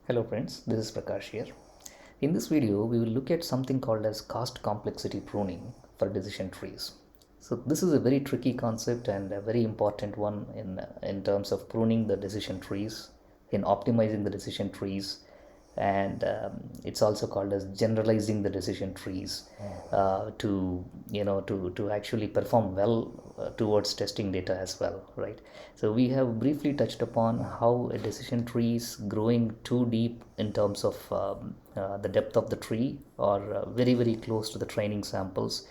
Hello friends, this is Prakash here. In this video, we will look at something called as cost complexity pruning for decision trees. So this is a very tricky concept and a very important one in terms of pruning the decision trees, in optimizing the decision trees, and it's also called as generalizing the decision trees to actually perform well towards testing data as well, right? So we have briefly touched upon how a decision tree is growing too deep in terms of the depth of the tree, or very close to the training samples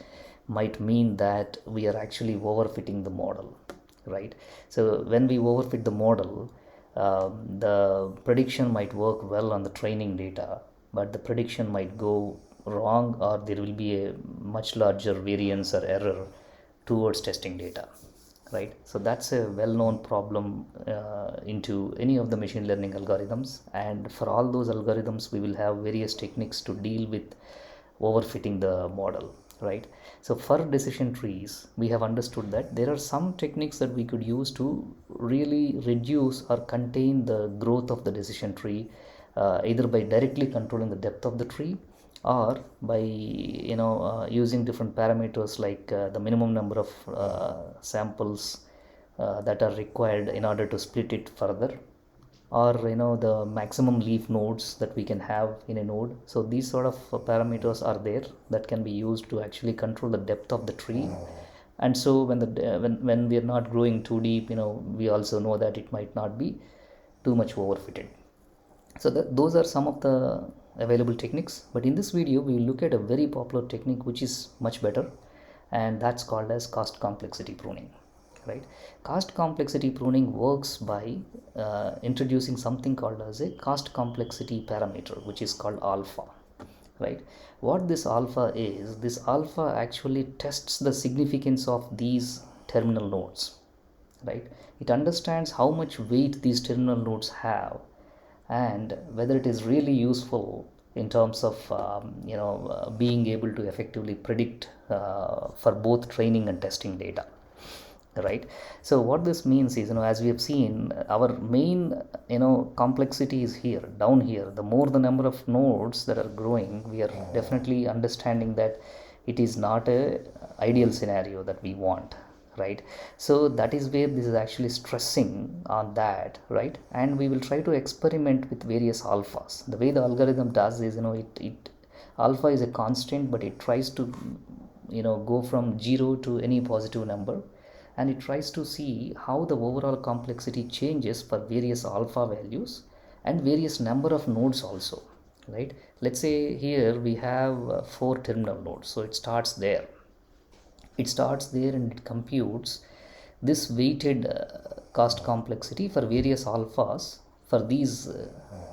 might mean that we are actually overfitting the model, right? So when we overfit the model, the prediction might work well on the training data, but the prediction might go wrong, or there will be a much larger variance or error towards testing data, right? So that's a well-known problem into any of the machine learning algorithms, and for all those algorithms we will have various techniques to deal with overfitting the model, right? So for decision trees, we have understood that there are some techniques that we could use to really reduce or contain the growth of the decision tree, either by directly controlling the depth of the tree, or by using different parameters like the minimum number of samples that are required in order to split it further, or the maximum leaf nodes that we can have in a node. So these sort of parameters are there that can be used to actually control the depth of the tree. And so when we are not growing too deep, we also know that it might not be too much overfitted. So those are some of the available techniques, but in this video we will look at a very popular technique which is much better, and that's called as cost complexity pruning, right? Cost complexity pruning works by introducing something called as a cost complexity parameter, which is called alpha, right? What this alpha is, this alpha actually tests the significance of these terminal nodes, right? It understands how much weight these terminal nodes have, and whether it is really useful in terms of being able to effectively predict for both training and testing data, right? So what this means is, as we have seen, our main complexity is here, down here. The more the number of nodes that are growing, we are definitely understanding that it is not a ideal scenario that we want, right? So that is where this is actually stressing on that, right? And we will try to experiment with various alphas. The way the algorithm does is, it alpha is a constant, but it tries to go from 0 to any positive number, and it tries to see how the overall complexity changes for various alpha values and various number of nodes also, right? Let's say here we have 4 terminal nodes, so it starts there. And it computes this weighted cost complexity for various alphas for these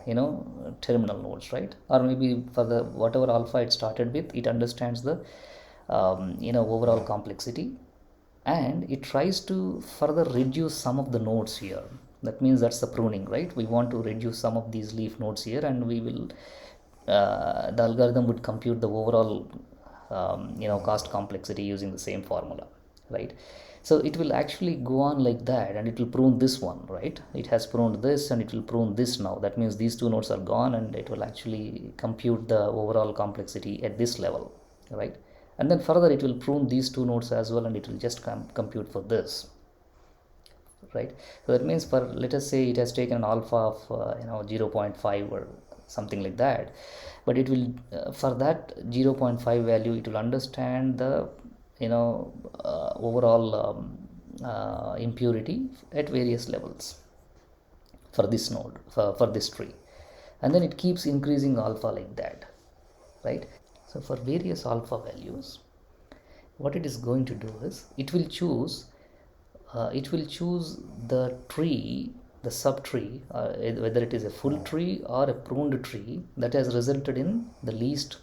terminal nodes, right? Or maybe for the whatever alpha it started with, it understands the overall complexity, and it tries to further reduce some of the nodes here. That means that's the pruning, right? We want to reduce some of these leaf nodes here, and we will the algorithm would compute the overall cost complexity using the same formula, right? So it will actually go on like that, and it will prune this one, right? It has pruned this and it will prune this now. That means these two nodes are gone, and it will actually compute the overall complexity at this level, right? And then further it will prune these two nodes as well, and it will just compute for this, right? So that means, for let us say it has taken an alpha of 0.5 or something like that, but it will for that 0.5 value, it will understand the overall impurity at various levels for this node, for this tree, and then it keeps increasing alpha like that, right? So for various alpha values, what it is going to do is it will choose the tree, the subtree, whether it is a full tree or a pruned tree that has resulted in the least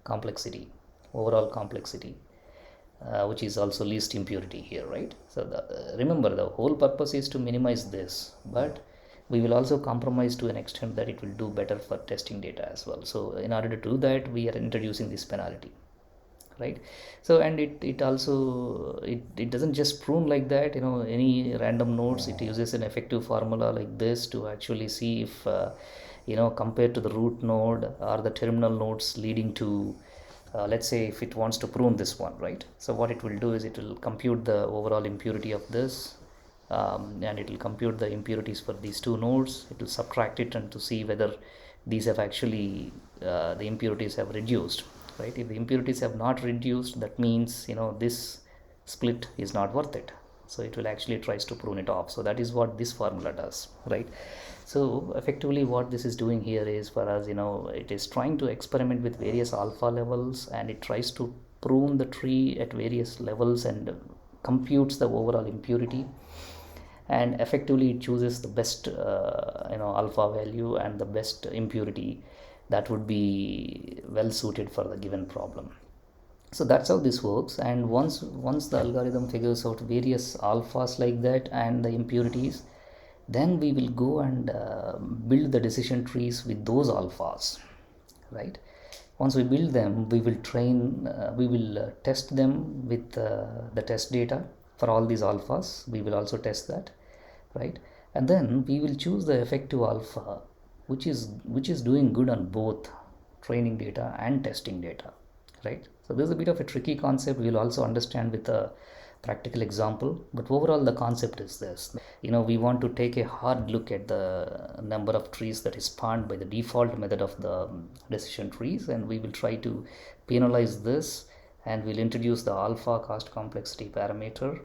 complexity, overall complexity, which is also least impurity here, right? So remember, the whole purpose is to minimize this, but we will also compromise to an extent that it will do better for testing data as well. So in order to do that, we are introducing this penalty, right? So and it also it doesn't just prune like that, any random nodes. It uses an effective formula like this to actually see if compared to the root node or the terminal nodes leading to let's say if it wants to prune this one, right? So what it will do is it will compute the overall impurity of this, and it will compute the impurities for these two nodes. It will subtract it and to see whether these have actually the impurities have reduced, right? If the impurities have not reduced, that means this split is not worth it, so it will actually tries to prune it off. So that is what this formula does, right? So effectively what this is doing here is, for us, it is trying to experiment with various alpha levels, and it tries to prune the tree at various levels and computes the overall impurity, and effectively it chooses the best alpha value and the best impurity that would be well suited for the given problem. So that's how this works. And once the algorithm figures out various alphas like that and the impurities, then we will go and build the decision trees with those alphas, right? Once we build them, we will test them with the test data for all these alphas. We will also test that, right? And then we will choose the effective alpha which is doing good on both training data and testing data, right? So this is a bit of a tricky concept. We'll also understand with a practical example, but overall the concept is this. We want to take a hard look at the number of trees that is spawned by the default method of the decision trees, and we will try to penalize this, and we'll introduce the alpha cost complexity parameter,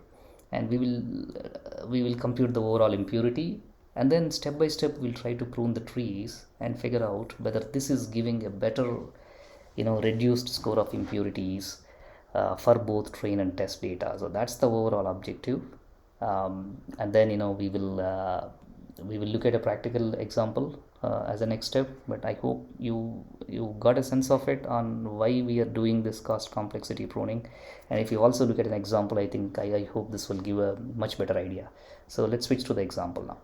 and we will compute the overall impurity, and then step by step we'll try to prune the trees and figure out whether this is giving a better reduced score of impurities for both train and test data. So that's the overall objective. And then we will look at a practical example as a next step, but I hope you got a sense of it on why we are doing this cost complexity pruning. And if you also look at an example, I hope this will give a much better idea. So let's switch to the example now.